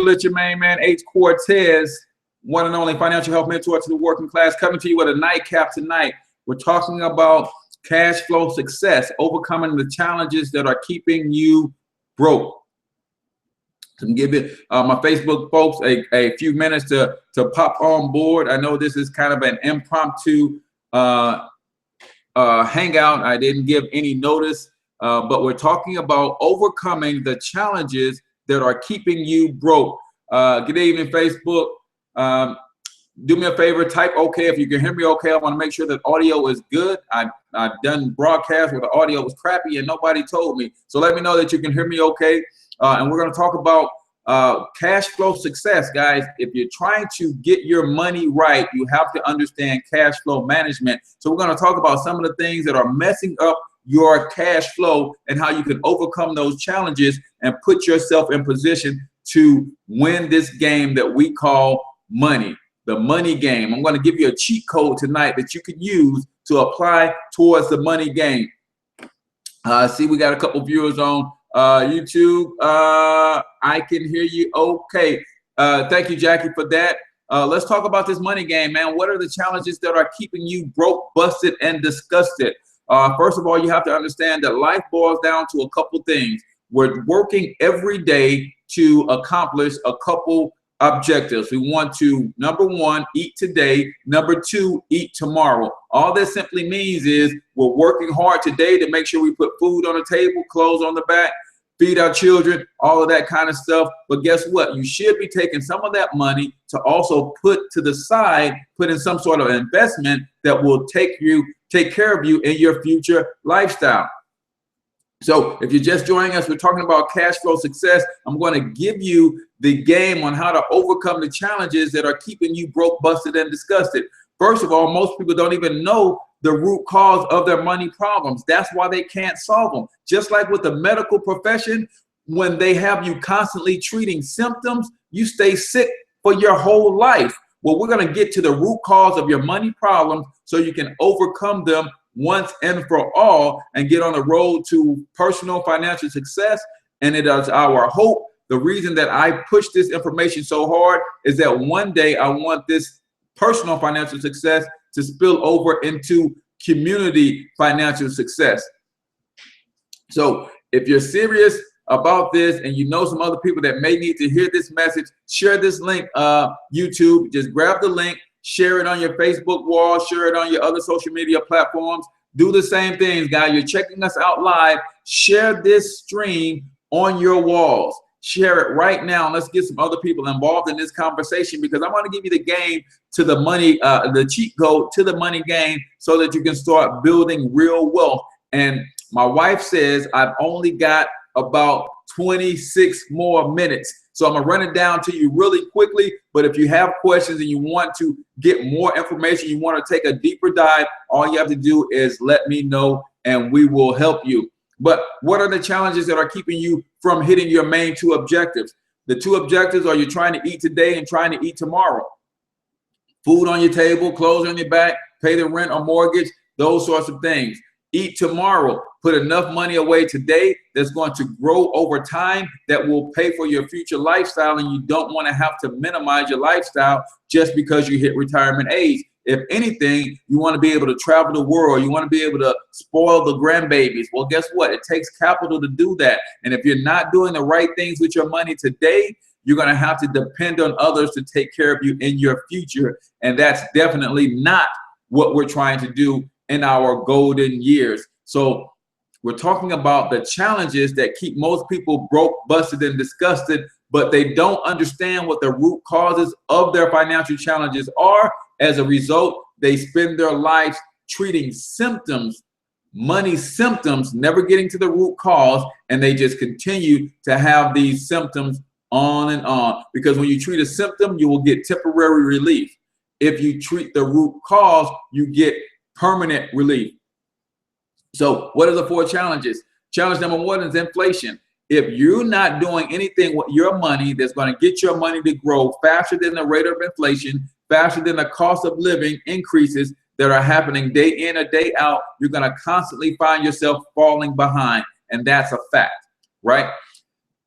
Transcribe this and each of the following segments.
It's your main man, H. Cortez, one and only financial health mentor to the working class, coming to you with a nightcap tonight. We're talking about cash flow success, overcoming the challenges that are keeping you broke. So I'm giving my Facebook folks a few minutes to pop on board. I know this is kind of an impromptu hangout. I didn't give any notice, but we're talking about overcoming the challenges that are keeping you broke. Good evening, Facebook. Do me a favor, type okay if you can hear me okay. I want to make sure that audio is good. I've done broadcasts where the audio was crappy and nobody told me. So let me know that you can hear me okay. And we're going to talk about cash flow success, guys. If you're trying to get your money right, you have to understand cash flow management. So we're going to talk about some of the things that are messing up your cash flow and how you can overcome those challenges and put yourself in position to win this game that we call money, the money game. I'm going to give you a cheat code tonight that you can use to apply towards the money game. See, we got a couple viewers on YouTube. I can hear you okay. Thank you, Jackie, for that. Let's talk about this money game, man. What are the challenges that are keeping you broke, busted, and disgusted? First of all, you have to understand that life boils down to a couple things. We're working every day to accomplish a couple objectives. We want to, number one, eat today. Number two, eat tomorrow. All this simply means is we're working hard today to make sure we put food on the table, clothes on the back, feed our children, all of that kind of stuff. But guess what? You should be taking some of that money to also put to the side, put in some sort of investment that will take care of you in your future lifestyle. So if you're just joining us, we're talking about cash flow success. I'm going to give you the game on how to overcome the challenges that are keeping you broke, busted, and disgusted. First of all, most people don't even know the root cause of their money problems. That's why they can't solve them. Just like with the medical profession, when they have you constantly treating symptoms, you stay sick for your whole life. Well, we're going to get to the root cause of your money problems so you can overcome them once and for all and get on the road to personal financial success. And it is our hope. The reason that I push this information so hard is that one day I want this personal financial success to spill over into community financial success. So if you're serious about this and you know some other people that may need to hear this message, share this link, YouTube. Just grab the link, share it on your Facebook wall, share it on your other social media platforms. Do the same things, guys. You're checking us out live. Share this stream on your walls. Share it right now. Let's get some other people involved in this conversation because I want to give you the game to the money, the cheat code to the money game so that you can start building real wealth. And my wife says I've only got about 26 more minutes. So I'm going to run it down to you really quickly. But if you have questions and you want to get more information, you want to take a deeper dive, all you have to do is let me know and we will help you. But what are the challenges that are keeping you from hitting your main two objectives? The two objectives are you're trying to eat today and trying to eat tomorrow. Food on your table, clothes on your back, pay the rent or mortgage, those sorts of things. Eat tomorrow. Put enough money away today that's going to grow over time that will pay for your future lifestyle, and you don't want to have to minimize your lifestyle just because you hit retirement age. If anything, you want to be able to travel the world. You want to be able to spoil the grandbabies. Well, guess what? It takes capital to do that. And if you're not doing the right things with your money today, you're going to have to depend on others to take care of you in your future. And that's definitely not what we're trying to do in our golden years. So we're talking about the challenges that keep most people broke, busted, and disgusted, but they don't understand what the root causes of their financial challenges are. As a result, they spend their lives treating symptoms, money symptoms, never getting to the root cause, and they just continue to have these symptoms on and on. Because when you treat a symptom, you will get temporary relief. If you treat the root cause, you get permanent relief. So what are the four challenges? Challenge number one is inflation. If you're not doing anything with your money that's going to get your money to grow faster than the rate of inflation, faster than the cost of living increases that are happening day in or day out, you're going to constantly find yourself falling behind. And that's a fact, right?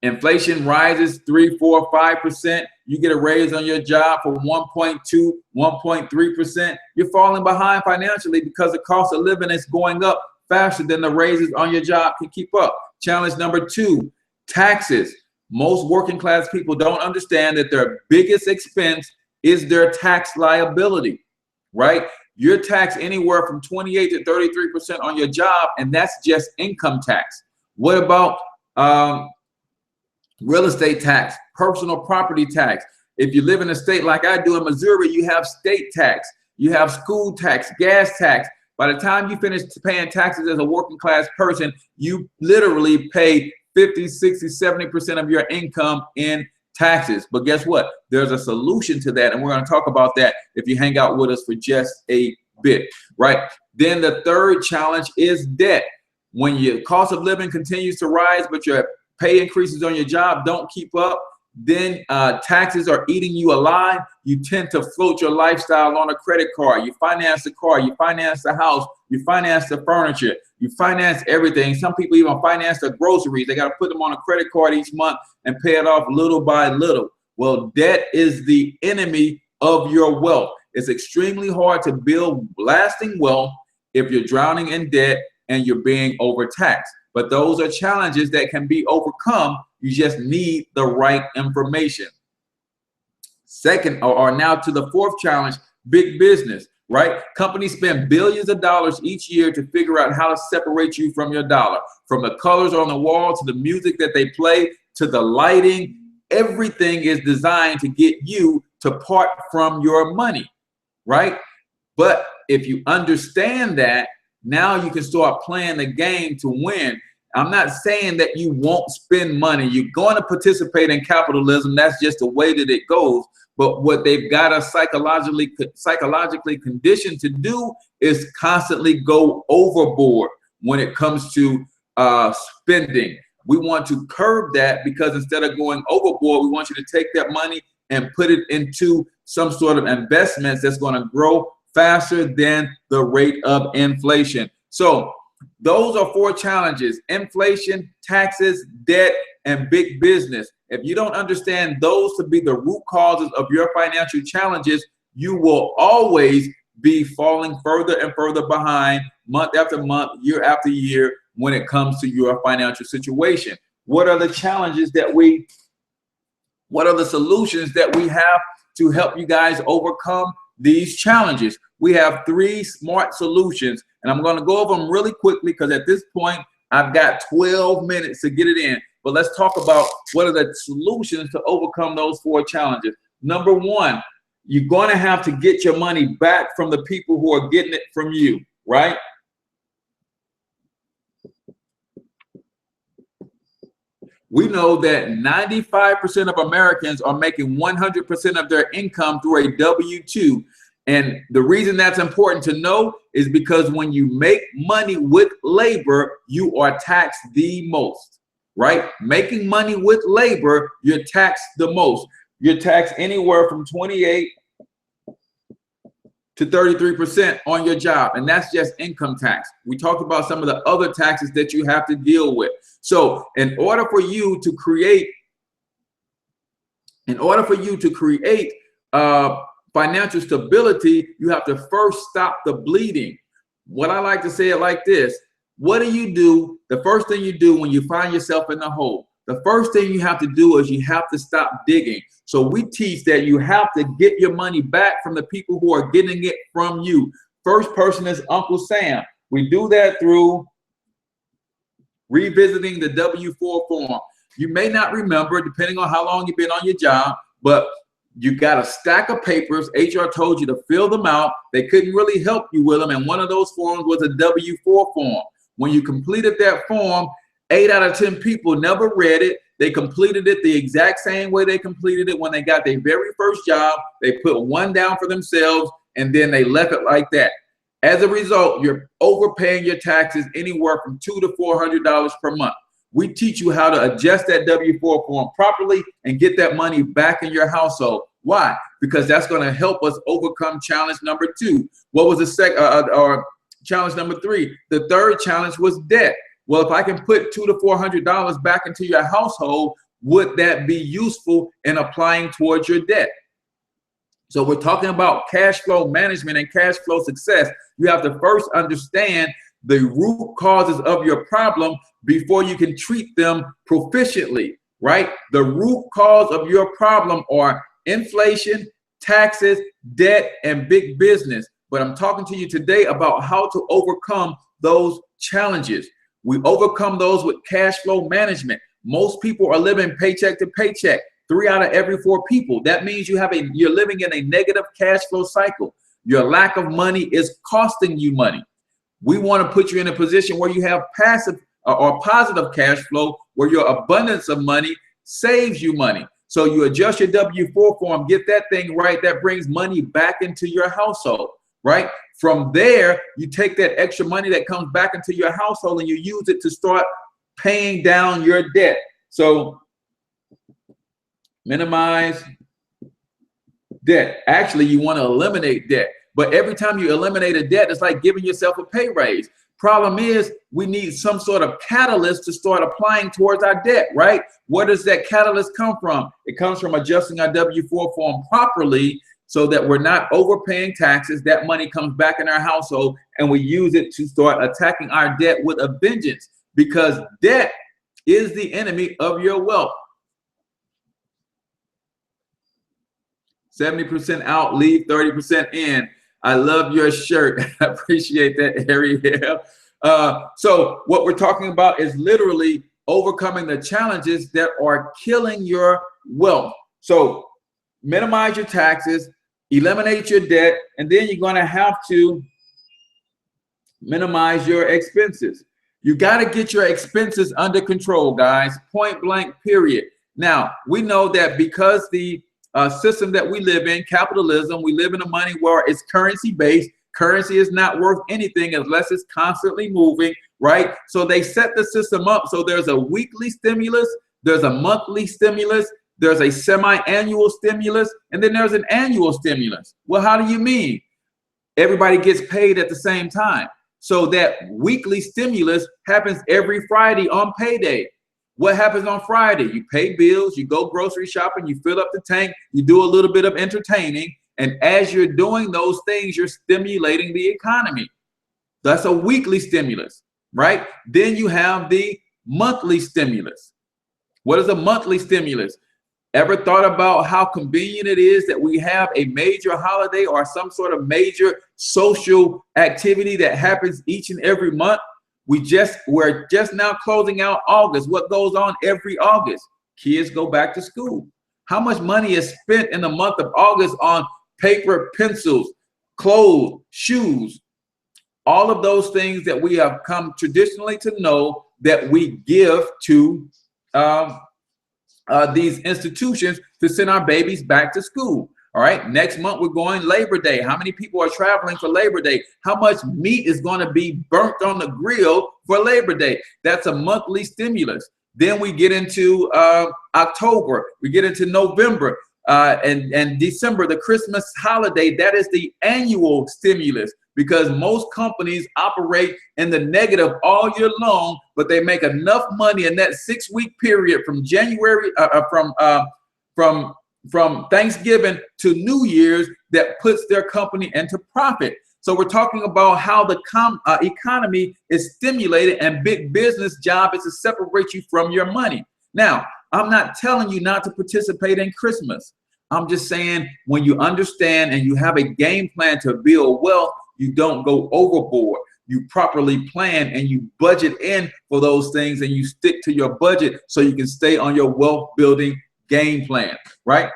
Inflation rises 3, 4, 5%. You get a raise on your job for 1.2, 1.3%. You're falling behind financially because the cost of living is going up faster than the raises on your job can keep up. Challenge number 2, taxes. Most working class people don't understand that their biggest expense is their tax liability, right? You're taxed anywhere from 28 to 33% on your job, and that's just income tax. What about real estate tax, personal property tax? If you live in a state like I do in Missouri, you have state tax, you have school tax, gas tax. By the time you finish paying taxes as a working class person, you literally pay 50, 60, 70% of your income in taxes. But guess what? There's a solution to that, and we're going to talk about that if you hang out with us for just a bit, right? Then the third challenge is debt. When your cost of living continues to rise, but your pay increases on your job don't keep up, then taxes are eating you alive. You tend to float your lifestyle on a credit card. You finance the car, you finance the house, you finance the furniture, you finance everything. Some people even finance the groceries. They got to put them on a credit card each month and pay it off little by little. Well, debt is the enemy of your wealth. It's extremely hard to build lasting wealth if you're drowning in debt and you're being overtaxed. But those are challenges that can be overcome. You just need the right information. Second, or now to the fourth challenge, big business, right? Companies spend billions of dollars each year to figure out how to separate you from your dollar. From the colors on the wall to the music that they play to the lighting, everything is designed to get you to part from your money, right? But if you understand that, now you can start playing the game to win. I'm not saying that you won't spend money. You're going to participate in capitalism. That's just the way that it goes. But what they've got us psychologically conditioned to do is constantly go overboard when it comes to spending. We want to curb that, because instead of going overboard, we want you to take that money and put it into some sort of investments that's going to grow faster than the rate of inflation. So those are 4 challenges: inflation, taxes, debt, and big business. If you don't understand those to be the root causes of your financial challenges, you will always be falling further and further behind month after month, year after year when it comes to your financial situation. What are the challenges that what are the solutions that we have to help you guys overcome these challenges? We have 3 smart solutions, and I'm going to go over them really quickly because at this point I've got 12 minutes to get it in. But let's talk about what are the solutions to overcome those 4 challenges. Number 1, you're going to have to get your money back from the people who are getting it from you, right? We know that 95% of Americans are making 100% of their income through a W-2. And the reason that's important to know is because when you make money with labor, you are taxed the most, right? Making money with labor, you're taxed the most. You're taxed anywhere from 28 to 33% on your job, and that's just income tax. We talked about some of the other taxes that you have to deal with. So in order for you to create financial stability, you have to first stop the bleeding. What I like to say it like this: what do you do? The first thing you do when you find yourself in the hole, the first thing you have to do is you have to stop digging. So we teach that you have to get your money back from the people who are getting it from you. First person is Uncle Sam. We do that through revisiting the W-4 form. You may not remember, depending on how long you've been on your job, but you got a stack of papers. HR told you to fill them out. They couldn't really help you with them, and one of those forms was a W-4 form. When you completed that form, 8 out of 10 people never read it. They completed it the exact same way they completed it when they got their very first job. They put 1 down for themselves, and then they left it like that. As a result, you're overpaying your taxes anywhere from $200 to $400 per month. We teach you how to adjust that W-4 form properly and get that money back in your household. Why? Because that's going to help us overcome challenge number 2. What was the challenge number 3? The third challenge was debt. Well, if I can put $200 to $400 back into your household, would that be useful in applying towards your debt? So we're talking about cash flow management and cash flow success. You have to first understand the root causes of your problem before you can treat them proficiently, right? The root cause of your problem are inflation, taxes, debt, and big business. But I'm talking to you today about how to overcome those challenges. We overcome those with cash flow management. Most people are living paycheck to paycheck. 3 out of every 4 people. That means you're living in a negative cash flow cycle. Your lack of money is costing you money. We want to put you in a position where you have passive or positive cash flow, where your abundance of money saves you money. So you adjust your W-4 form, get that thing right. That brings money back into your household, right? From there, you take that extra money that comes back into your household and you use it to start paying down your debt. So minimize debt. Actually, you want to eliminate debt. But every time you eliminate a debt, it's like giving yourself a pay raise. Problem is, we need some sort of catalyst to start applying towards our debt, right? Where does that catalyst come from? It comes from adjusting our W-4 form properly so that we're not overpaying taxes. That money comes back in our household and we use it to start attacking our debt with a vengeance, because debt is the enemy of your wealth. 70% out, leave 30% in. I love your shirt. I appreciate that, Ariel. So what we're talking about is literally overcoming the challenges that are killing your wealth. So minimize your taxes, eliminate your debt, and then you're going to have to minimize your expenses. You got to get your expenses under control, guys. Point blank, period. Now, we know that because the system that we live in, capitalism, we live in a money where it's currency based. Currency is not worth anything unless it's constantly moving, right? So they set the system up so there's a weekly stimulus, there's a monthly stimulus, there's a semi-annual stimulus, and then there's an annual stimulus. Well, how do you mean? Everybody gets paid at the same time. So that weekly stimulus happens every Friday on payday. What happens on Friday? You pay bills, you go grocery shopping, you fill up the tank, you do a little bit of entertaining. And as you're doing those things, you're stimulating the economy. That's a weekly stimulus, right? Then you have the monthly stimulus. What is a monthly stimulus? Ever thought about how convenient it is that we have a major holiday or some sort of major social activity that happens each and every month? We're just now closing out August. What goes on every August? Kids go back to school. How much money is spent in the month of August on paper, pencils, clothes, shoes, all of those things that we have come traditionally to know that we give to these institutions to send our babies back to school. All right, next month we're going Labor Day. How many people are traveling for Labor Day? How much meat is going to be burnt on the grill for Labor Day? That's a monthly stimulus. Then we get into October, we get into November and December, the Christmas holiday. That is the annual stimulus, because most companies operate in the negative all year long, but they make enough money in that 6-week period from January, from Thanksgiving to New Year's that puts their company into profit. So we're talking about how the economy is stimulated, and big business job is to separate you from your money. Now, I'm not telling you not to participate in Christmas. I'm just saying when you understand and you have a game plan to build wealth, you don't go overboard. You properly plan and you budget in for those things, and you stick to your budget so you can stay on your wealth building game plan, right?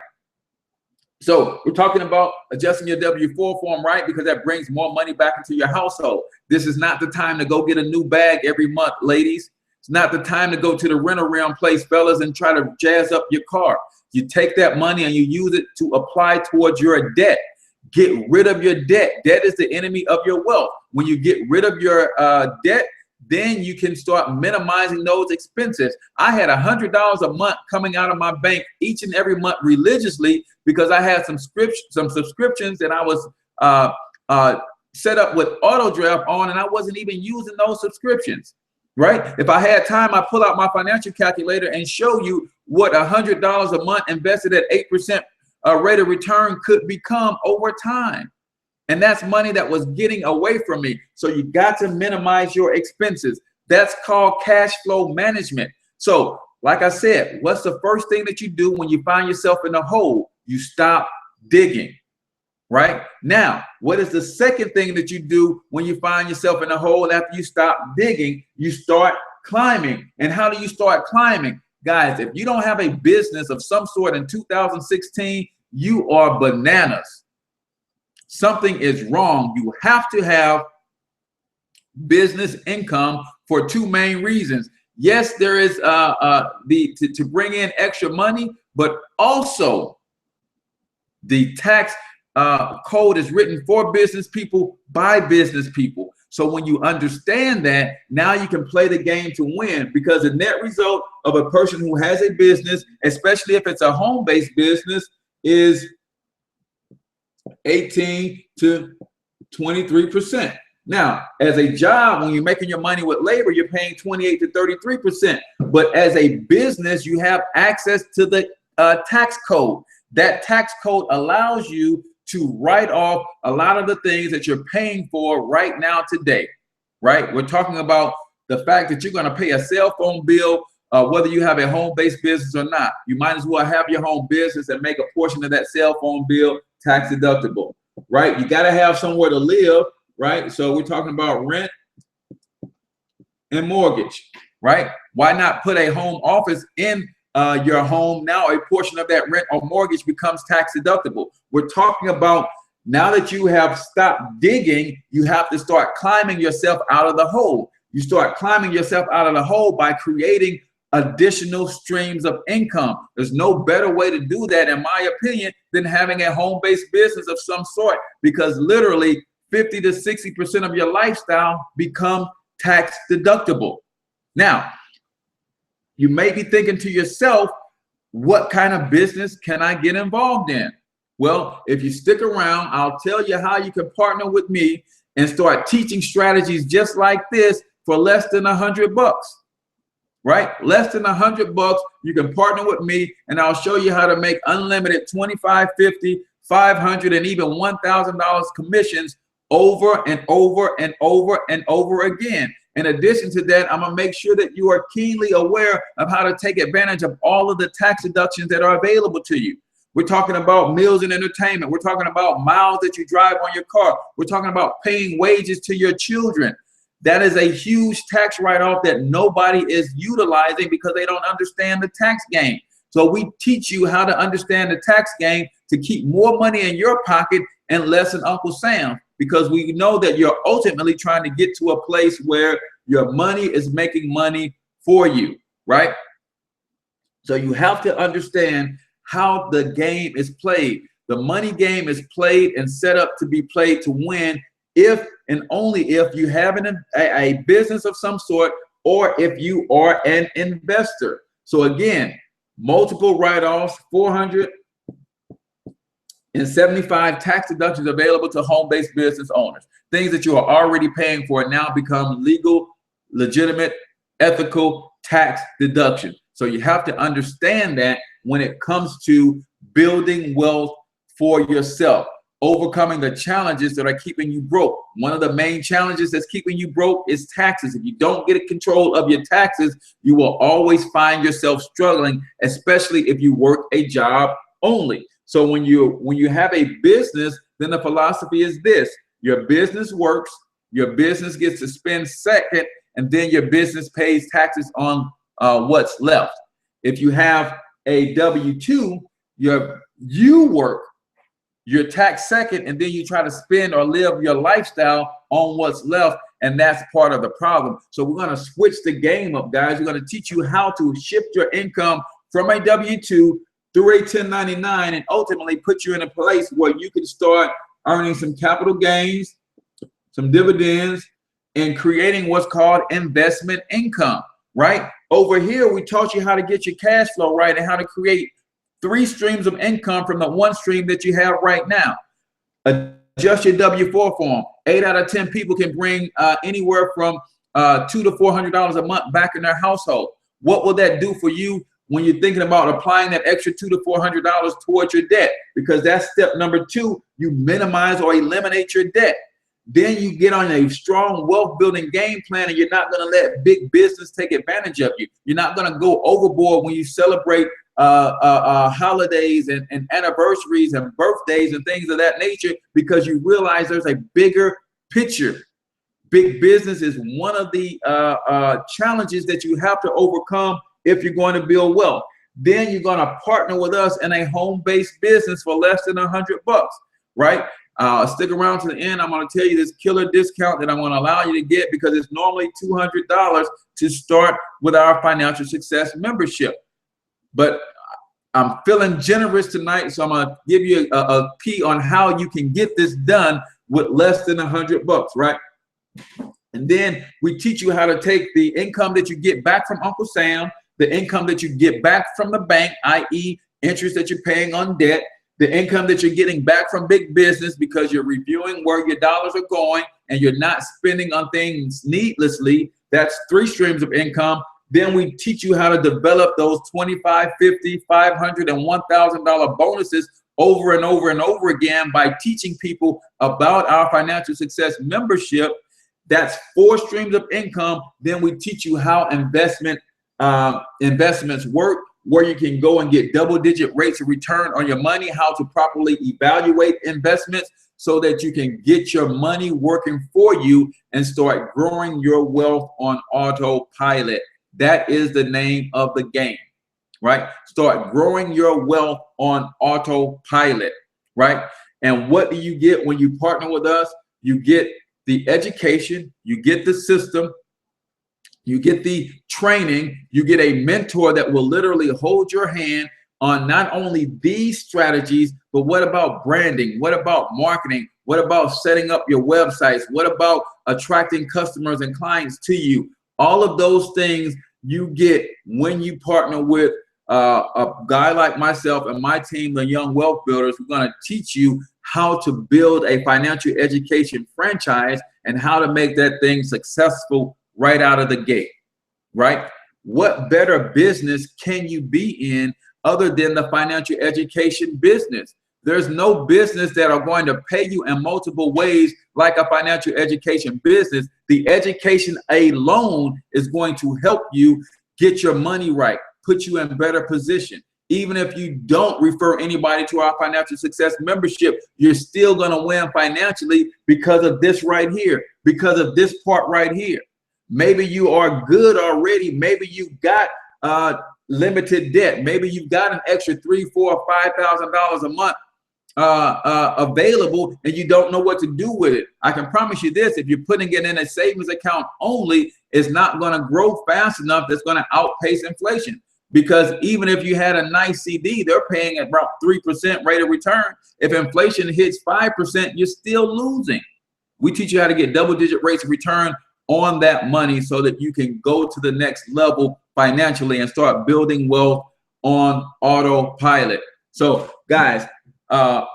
So we're talking about adjusting your W-4 form, right? Because that brings more money back into your household. This is not the time to go get a new bag every month, ladies. It's not the time to go to the rent-a-round place, fellas, and try to jazz up your car. You take that money and you use it to apply towards your debt. Get rid of your debt. Debt is the enemy of your wealth. When you get rid of your debt, then you can start minimizing those expenses. I had $100 a month coming out of my bank each and every month religiously, because I had some subscriptions that I was set up with auto draft on, and I wasn't even using those subscriptions. right? If I had time, I pull out my financial calculator and show you what $100 a month invested at 8% rate of return could become over time. And that's money that was getting away from me. So you got to minimize your expenses. That's called cash flow management. So like I said, what's the first thing that you do when you find yourself in a hole? You stop digging. Right now, what is the second thing that you do when you find yourself in a hole after you stop digging? You start climbing. And how do you start climbing? Guys, if you don't have a business of some sort in 2016, you are bananas. Something is wrong. You have to have business income for two main reasons. Yes, there is to bring in extra money, but also the tax code is written for business people by business people. So when you understand that, now you can play the game to win, because the net result of a person who has a business, especially if it's a home-based business, is 18 to 23%. Now, as a job, when you're making your money with labor, you're paying 28 to 33%. But as a business, you have access to the tax code. That tax code allows you to write off a lot of the things that you're paying for right now today, right? We're talking about the fact that you're going to pay a cell phone bill, whether you have a home-based business or not. You might as well have your home business and make a portion of that cell phone bill tax deductible, right? You got to have somewhere to live, right? So we're talking about rent and mortgage, right? Why not put a home office in your home? Now a portion of that rent or mortgage becomes tax deductible. We're talking about, now that you have stopped digging, you have to start climbing yourself out of the hole. You start climbing yourself out of the hole by creating additional streams of income. There's no better way to do that, in my opinion, than having a home-based business of some sort, because literally 50 to 60% of your lifestyle become tax deductible. Now, you may be thinking to yourself, what kind of business can I get involved in? Well, if you stick around, I'll tell you how you can partner with me and start teaching strategies just like this for less than $100, right? Less than $100, you can partner with me and I'll show you how to make unlimited $25, $50, $500, and even $1,000 commissions over and over and over and over again. In addition to that, I'm gonna make sure that you are keenly aware of how to take advantage of all of the tax deductions that are available to you. We're talking about meals and entertainment. We're talking about miles that you drive on your car. We're talking about paying wages to your children. That is a huge tax write-off that nobody is utilizing because they don't understand the tax game. So we teach you how to understand the tax game to keep more money in your pocket and less in Uncle Sam, because we know that you're ultimately trying to get to a place where your money is making money for you, right? So you have to understand how the game is played. The money game is played and set up to be played to win if and only if you have a business of some sort, or if you are an investor. So again, multiple write-offs, 475 tax deductions available to home-based business owners. Things that you are already paying for now become legal, legitimate, ethical tax deduction. So you have to understand that when it comes to building wealth for yourself, overcoming the challenges that are keeping you broke. One of the main challenges that's keeping you broke is taxes. If you don't get control of your taxes, you will always find yourself struggling, especially if you work a job only. So when you have a business, then the philosophy is this: your business works, your business gets to spend second, and then your business pays taxes on what's left. If you have a W-2, you work, you're taxed second, and then you try to spend or live your lifestyle on what's left, and that's part of the problem. So we're going to switch the game up, guys. We're going to teach you how to shift your income from a W-2 through a 1099 and ultimately put you in a place where you can start earning some capital gains, some dividends, and creating what's called investment income, right? Over here, we taught you how to get your cash flow right and how to create 3 streams of income from the 1 stream that you have right now. Adjust your W-4 form. 8 out of 10 people can bring anywhere from $200 to $400 a month back in their household. What will that do for you when you're thinking about applying that extra $200 to $400 towards your debt? Because that's step number 2. You minimize or eliminate your debt. Then you get on a strong wealth building game plan, and you're not going to let big business take advantage of you. You're not going to go overboard when you celebrate holidays and anniversaries and birthdays and things of that nature, because you realize there's a bigger picture. Big business is one of the challenges that you have to overcome if you're going to build wealth. Then you're going to partner with us in a home-based business for less than $100, right? Stick around to the end. I'm going to tell you this killer discount that I'm going to allow you to get, because it's normally $200 to start with our financial success membership. But I'm feeling generous tonight, so I'm going to give you a key on how you can get this done with less than $100, right? And then we teach you how to take the income that you get back from Uncle Sam, the income that you get back from the bank, i.e. interest that you're paying on debt, the income that you're getting back from big business because you're reviewing where your dollars are going and you're not spending on things needlessly. That's 3 streams of income. Then we teach you how to develop those $25, $50, $500, and $1,000 bonuses over and over and over again by teaching people about our financial success membership. That's 4 streams of income. Then we teach you how investments work, where you can go and get double-digit rates of return on your money, how to properly evaluate investments so that you can get your money working for you and start growing your wealth on autopilot. That is the name of the game, right? Start growing your wealth on autopilot, right? And what do you get when you partner with us? You get the education, you get the system, you get the training, you get a mentor that will literally hold your hand on not only these strategies, but what about branding? What about marketing? What about setting up your websites? What about attracting customers and clients to you? All of those things you get when you partner with a guy like myself and my team, the Young Wealth Builders. We're going to teach you how to build a financial education franchise and how to make that thing successful right out of the gate, right? What better business can you be in other than the financial education business? There's no business that are going to pay you in multiple ways like a financial education business. The education alone is going to help you get your money right, put you in better position. Even if you don't refer anybody to our financial success membership, you're still going to win financially because of this right here, because of this part right here. Maybe you are good already. Maybe you got limited debt. Maybe you've got an extra $3,000, $4,000, $5,000 a month available, and you don't know what to do with it. I can promise you this: if you're putting it in a savings account only, it's not going to grow fast enough. That's going to outpace inflation. Because even if you had a nice CD, they're paying at about 3% rate of return. If inflation hits 5%, you're still losing. We teach you how to get double-digit rates of return on that money so that you can go to the next level financially and start building wealth on autopilot. So guys, I'm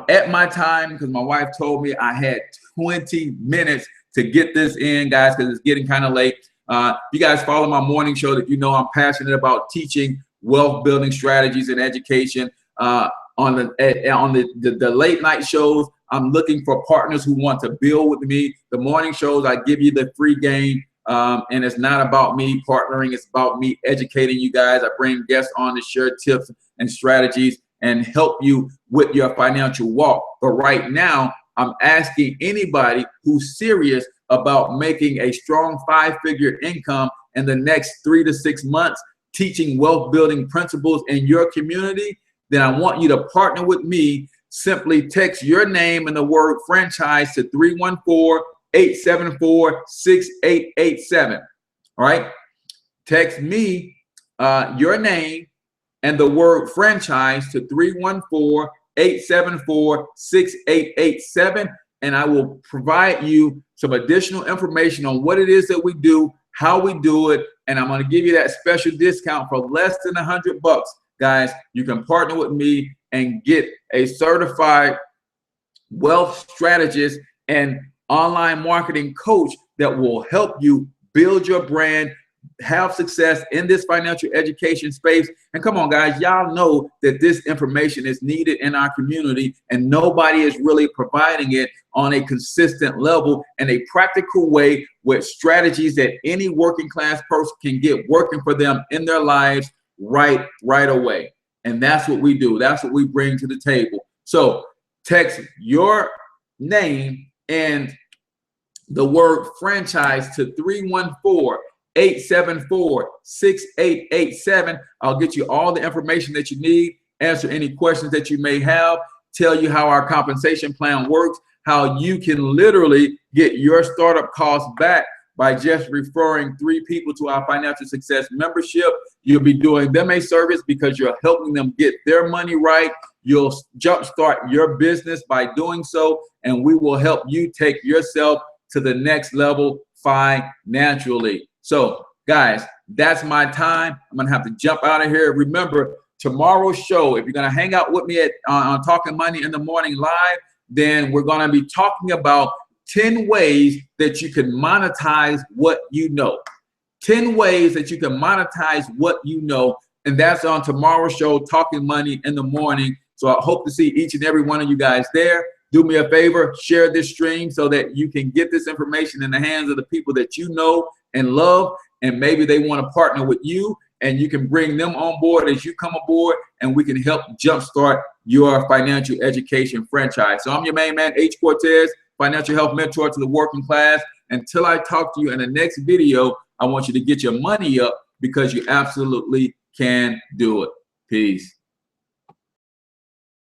at my time because my wife told me I had 20 minutes to get this in, guys, because it's getting kind of late. You guys follow my morning show that you know I'm passionate about teaching wealth building strategies and education. On the late night shows, I'm looking for partners who want to build with me. The morning shows, I give you the free game. And it's not about me partnering. It's about me educating you guys. I bring guests on to share tips and strategies and help you with your financial walk. But right now, I'm asking anybody who's serious about making a strong 5-figure income in the next 3 to 6 months, teaching wealth building principles in your community, then I want you to partner with me. Simply text your name and the word franchise to 314-874-6887. All right. Text me your name and the word franchise to 314-874-6887. And I will provide you some additional information on what it is that we do, how we do it. And I'm going to give you that special discount for less than $100. Guys, you can partner with me and get a certified wealth strategist and online marketing coach that will help you build your brand, have success in this financial education space. And come on, guys, y'all know that this information is needed in our community, and nobody is really providing it on a consistent level in a practical way with strategies that any working class person can get working for them in their lives right away. And that's what we do. That's what we bring to the table. So text your name and the word franchise to 314-874-6887. I'll get you all the information that you need, answer any questions that you may have, tell you how our compensation plan works, how you can literally get your startup costs back by just referring 3 people to our financial success membership. You'll be doing them a service because you're helping them get their money right. You'll jumpstart your business by doing so, and we will help you take yourself to the next level financially. So guys, that's my time. I'm gonna have to jump out of here. Remember, tomorrow's show, if you're gonna hang out with me at on Talking Money in the Morning Live, then we're gonna be talking about 10 ways that you can monetize what you know. 10 ways that you can monetize what you know. And that's on tomorrow's show, Talking Money in the Morning. So I hope to see each and every one of you guys there. Do me a favor, share this stream so that you can get this information in the hands of the people that you know and love, and maybe they want to partner with you, and you can bring them on board as you come aboard, and we can help jumpstart your financial education franchise. So I'm your main man, H. Cortez, financial health mentor to the working class. Until I talk to you in the next video, I want you to get your money up, because you absolutely can do it. Peace.